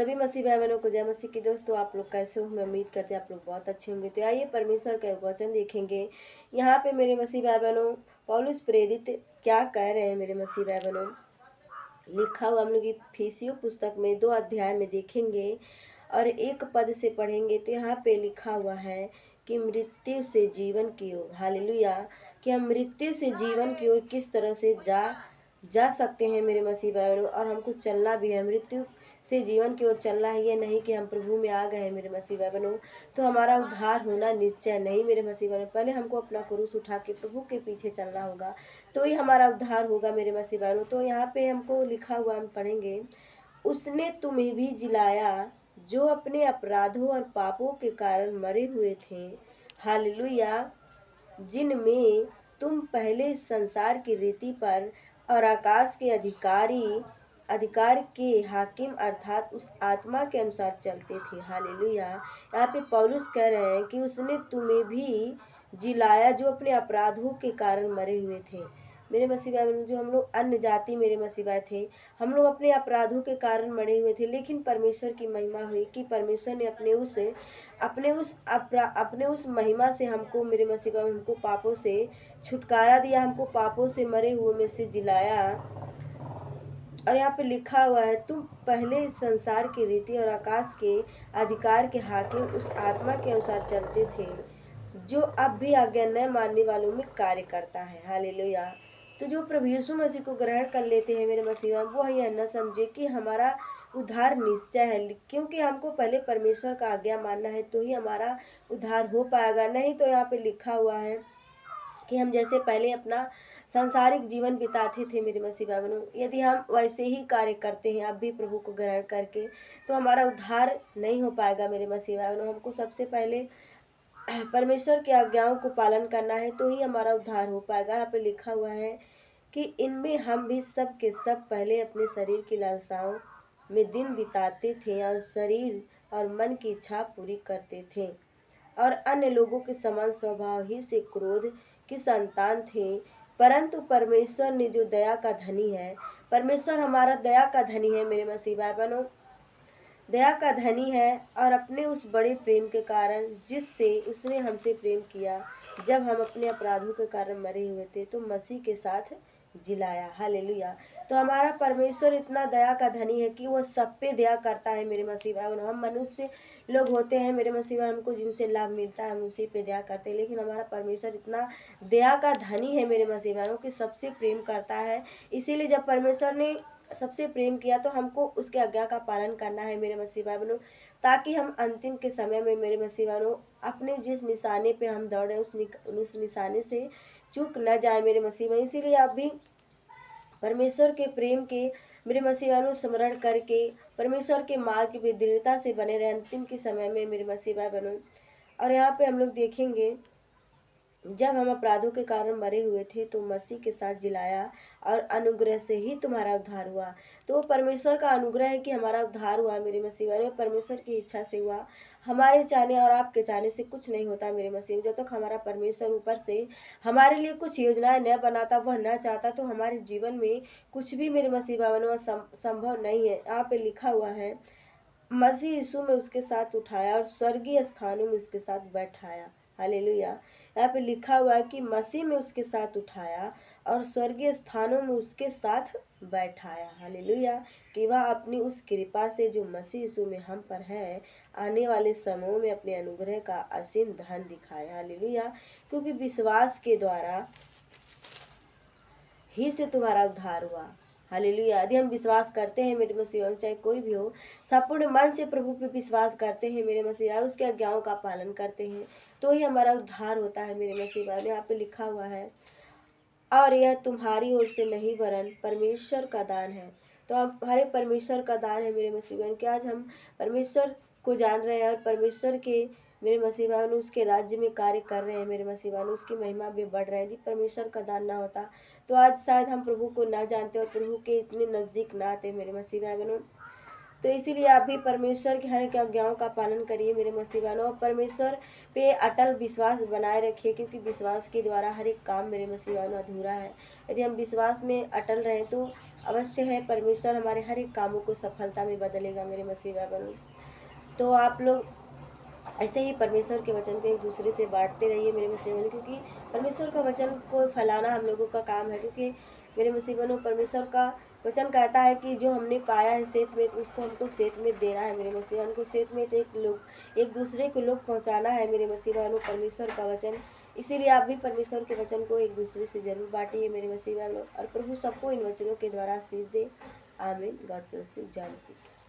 सभी मसीह भाई बहनों को जय मसीह की। दोस्तों आप लोग कैसे हो? मैं उम्मीद करते हैं आप लोग बहुत अच्छे होंगे। तो आइए परमेश्वर का एक वचन देखेंगे। यहाँ पे मेरे मसीह भाई बहनों पौलुस प्रेरित क्या कह रहे हैं। मेरे मसीह भाई बहनों लिखा हुआ हम लोग इफिसियों पुस्तक में 2 अध्याय में देखेंगे और 1 पद से पढ़ेंगे। तो यहाँ पे लिखा हुआ है कि मृत्यु से जीवन की ओर, हालेलुया, कि हम मृत्यु से जीवन की ओर किस तरह से जा सकते हैं मेरे मसीह भाई बहनों। और हमको चलना भी है, मृत्यु से जीवन की ओर चलना है। ये नहीं कि हम प्रभु में आ गए हैं मेरे मसीह भाई बहनों तो हमारा उद्धार होना निश्चय नहीं मेरे मसीह भाई बहनों। पहले हमको अपना क्रूस उठा के प्रभु के पीछे चलना होगा, तो ही हमारा उद्धार होगा मेरे मसीह भाई बहनों। तो यहाँ पे हमको लिखा हुआ हम पढ़ेंगे, उसने तुम्हें भी जिलाया जो अपने अपराधों और पापों के कारण मरे हुए थे, हालेलुया, जिनमें तुम पहले संसार की रीति पर और आकाश के अधिकार के हाकिम अर्थात उस आत्मा के अनुसार चलते थे, हालेलुया। यहाँ पे पौलुस कह रहे हैं कि उसने तुम्हें भी जिलाया जो अपने अपराधों के कारण मरे हुए थे मेरे मसीह भाई बहनों। जो हम लोग अन्य जाति मेरे मसीह भाई थे, हम लोग अपने अपराधों के कारण मरे हुए थे, लेकिन परमेश्वर की महिमा हुई कि परमेश्वर ने अपने उस महिमा से हमको मेरे मसीह भाई हमको पापों से छुटकारा दिया, हमको पापों से मरे हुए में से जिलाया। और यहाँ पे लिखा हुआ है, तुम पहले संसार की रीति और आकाश के अधिकार के हाकिम उस आत्मा के अनुसार चलते थे जो अब भी आज्ञा न मानने वालों में कार्य करता है, हालेलुया। तो जो प्रभु यीशु मसीह को ग्रहण कर लेते हैं मेरे मसीह, वो यह न समझे कि हमारा उद्धार निश्चय है, क्योंकि हमको पहले परमेश्वर का आज्ञा मानना है तो ही हमारा उद्धार हो पाएगा। नहीं तो यहाँ पे लिखा हुआ है कि हम जैसे पहले अपना सांसारिक जीवन बिताते थे मेरे मसीह भाई बहनों, यदि हम वैसे ही कार्य करते हैं अब भी प्रभु को ग्रहण करके, तो हमारा उद्धार नहीं हो पाएगा मेरे मसीह भाई बहनों। हमको सबसे पहले परमेश्वर की आज्ञाओं को पालन करना है तो ही हमारा उद्धार हो पाएगा। यहाँ पे लिखा हुआ है कि इनमें हम भी सब के सब पहले अपने शरीर की लालसाओं में दिन बिताते थे और शरीर और मन की इच्छा पूरी करते थे और अन्य लोगों के समान स्वभाव ही से क्रोध की संतान थे। परंतु परमेश्वर ने जो दया का धनी है, परमेश्वर हमारा दया का धनी है मेरे मसीह भाई बहनों, दया का धनी है। और अपने उस बड़े प्रेम के कारण जिससे उसने हमसे प्रेम किया, जब हम अपने अपराधों के कारण मरे हुए थे तो मसीह के साथ जिलाया, हालेलुया। तो हमारा परमेश्वर इतना दया का धनी है कि वो सब पे दया करता है मेरे मसीह भाई बहनों। हम मनुष्य लोग होते हैं मेरे मसीह भाई, हमको जिनसे लाभ मिलता है हम उसी पे दया करते हैं, लेकिन हमारा परमेश्वर इतना दया का धनी है मेरे मसीह भाइयों कि सबसे प्रेम करता है। इसीलिए जब परमेश्वर ने सबसे प्रेम किया तो हमको उसके आज्ञा का पालन करना है मेरे मसीह भाई बहनों, ताकि हम अंतिम के समय में मेरे मसीह भाई बहनों अपने जिस निशाने पे हम दौड़े उस निशाने से चूक न जाए मेरे मसीह भाई। इसीलिए आप भी परमेश्वर के प्रेम के मेरे मसीह भाई स्मरण करके परमेश्वर के मार्ग की दृढ़ता से बने रहे अंतिम के समय में मेरे मसीह भाई बहनों। और यहाँ पे हम लोग देखेंगे, जब हम अपराधों के कारण मरे हुए थे तो मसीह के साथ जिलाया और अनुग्रह से ही तुम्हारा उद्धार हुआ। तो वो परमेश्वर का अनुग्रह है कि हमारा उद्धार हुआ मेरे मसीह भाई, परमेश्वर की इच्छा से हुआ। हमारे चाहने और आपके चाहने से कुछ नहीं होता मेरे मसीह। जब तक हमारा परमेश्वर ऊपर से हमारे लिए कुछ योजनाएं न बनाता, वह न चाहता, तो हमारे जीवन में कुछ भी मेरे मसीह भाई संभव नहीं है। यहाँ पे लिखा हुआ है, मसीह यीशु में उसके साथ उठाया और स्वर्गीय स्थानों में उसके साथ बैठाया, हालेलुया। यहाँ पे लिखा हुआ है कि मसीह में उसके साथ उठाया और स्वर्गीय स्थानों में उसके साथ बैठाया, हालेलुया। कि वह अपनी उस कृपा से जो मसीह यीशु में हम पर है आने वाले समयों में अपने अनुग्रह का असीम धन दिखाया, हालेलुया। क्योंकि विश्वास के द्वारा ही से तुम्हारा उद्धार हुआ, हालेलुया। यदि हम विश्वास करते हैं मेरे मसीह, चाहे कोई भी हो, संपूर्ण मन से प्रभु पे विश्वास करते हैं मेरे मसीह, उसके आज्ञाओं का पालन करते हैं, तो ही हमारा उद्धार होता है मेरे मसीह। यहाँ पे लिखा हुआ है, और यह तुम्हारी ओर से नहीं वरन परमेश्वर का दान है। तो हमारे परमेश्वर का दान है मेरे मसीह भाई, कि आज हम परमेश्वर को जान रहे हैं और परमेश्वर के मेरे मसीह भाई उसके राज्य में कार्य कर रहे हैं मेरे मसीह भाई, उसकी महिमा भी बढ़ रहे हैं। यदि परमेश्वर का दान ना होता तो आज शायद हम प्रभु को ना जानते और प्रभु के इतने नज़दीक ना आते मेरे मसीह भाई बहनों। तो इसीलिए आप भी परमेश्वर की हर एक आज्ञाओं का पालन करिए मेरे मसीह भाइयों, और परमेश्वर पे अटल विश्वास बनाए रखिए, क्योंकि विश्वास के द्वारा हर एक काम मेरे मसीह भाइयों अधूरा है। यदि हम विश्वास में अटल रहें तो अवश्य है परमेश्वर हमारे हर एक कामों को सफलता में बदलेगा मेरे मसीह भाई बहनों। तो आप लोग ऐसे ही परमेश्वर के वचन को एक दूसरे से बांटते रहिए मेरे मसीह बहनों, क्योंकि परमेश्वर का वचन को फैलाना हम लोगों का काम है। क्योंकि मेरे मसीह बहनों, परमेश्वर का वचन कहता है कि जो हमने पाया है सेत में, उसको हमको सेत में देना है मेरे मसीह बहनों को। सेत में एक दूसरे को लोग पहुंचाना है मेरे मसीह बहनों, परमेश्वर का वचन। इसीलिए आप भी परमेश्वर के वचन को एक दूसरे से जरूर बांटिए मेरे मसीह बहनों, और प्रभु सबको इन वचनों के द्वारा आशीष दे। आमीन। God bless you. जय मसीह।